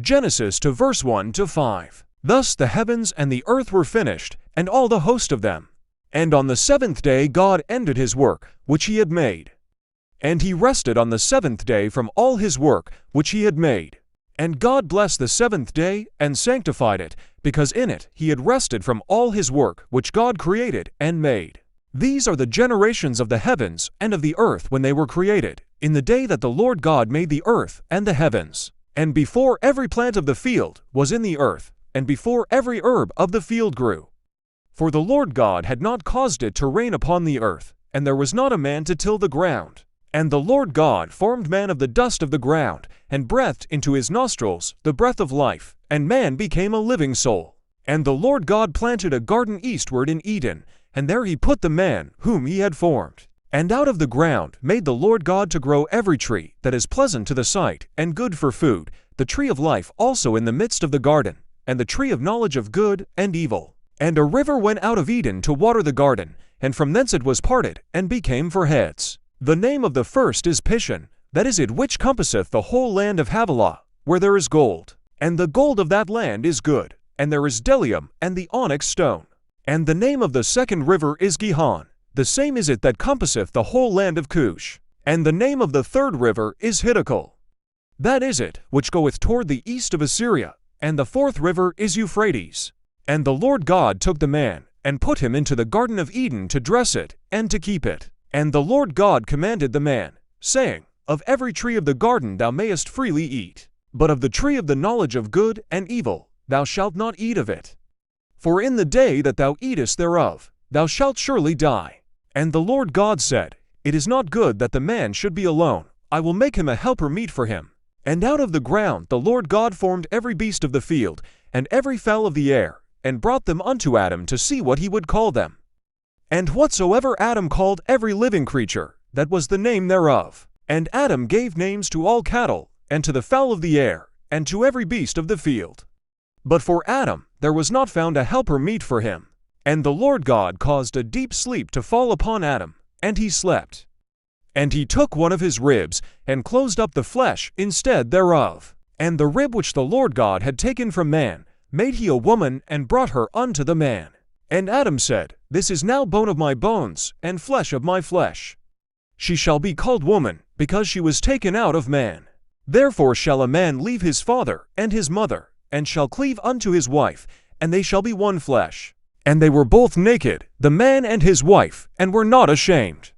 Genesis to verse 1 to 5. Thus the heavens and the earth were finished, and all the host of them. And on the seventh day God ended his work which he had made. And he rested on the seventh day from all his work which he had made. And God blessed the seventh day and sanctified it, because in it he had rested from all his work which God created and made. These are the generations of the heavens and of the earth when they were created, in the day that the Lord God made the earth and the heavens. And before every plant of the field was in the earth, and before every herb of the field grew. For the Lord God had not caused it to rain upon the earth, and there was not a man to till the ground. And the Lord God formed man of the dust of the ground, and breathed into his nostrils the breath of life, and man became a living soul. And the Lord God planted a garden eastward in Eden, and there he put the man whom he had formed. And out of the ground made the Lord God to grow every tree that is pleasant to the sight, and good for food, the tree of life also in the midst of the garden, and the tree of knowledge of good and evil. And a river went out of Eden to water the garden, and from thence it was parted, and became for heads. The name of the first is Pishon, that is it which compasseth the whole land of Havilah, where there is gold. And the gold of that land is good, and there is bdellium and the onyx stone. And the name of the second river is Gihon, the same is it that compasseth the whole land of Cush. And the name of the third river is Hiddekel, that is it which goeth toward the east of Assyria. And the fourth river is Euphrates. And the Lord God took the man, and put him into the garden of Eden to dress it, and to keep it. And the Lord God commanded the man, saying, Of every tree of the garden thou mayest freely eat, but of the tree of the knowledge of good and evil thou shalt not eat of it. For in the day that thou eatest thereof, thou shalt surely die. And the Lord God said, It is not good that the man should be alone, I will make him a helper meet for him. And out of the ground the Lord God formed every beast of the field, and every fowl of the air, and brought them unto Adam to see what he would call them. And whatsoever Adam called every living creature, that was the name thereof. And Adam gave names to all cattle, and to the fowl of the air, and to every beast of the field. But for Adam there was not found a helper meet for him. And the Lord God caused a deep sleep to fall upon Adam, and he slept. And he took one of his ribs, and closed up the flesh instead thereof. And the rib which the Lord God had taken from man, made he a woman, and brought her unto the man. And Adam said, This is now bone of my bones, and flesh of my flesh. She shall be called woman, because she was taken out of man. Therefore shall a man leave his father and his mother, and shall cleave unto his wife, and they shall be one flesh. And they were both naked, the man and his wife, and were not ashamed.